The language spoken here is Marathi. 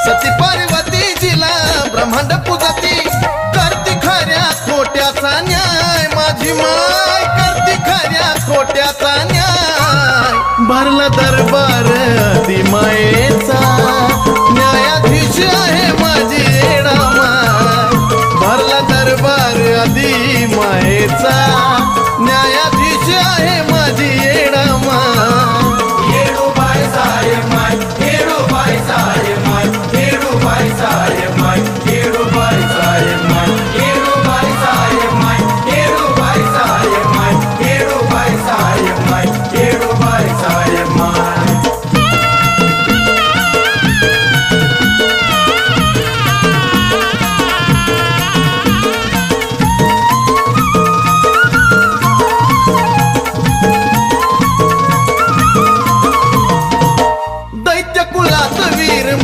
सती पार्वती जिला ब्रह्मांड पूजती करती खऱ्या खोट्याचा न्याय माझी माय करती खऱ्या खोट्याचा न्याय भरला दरबार ती मायेचा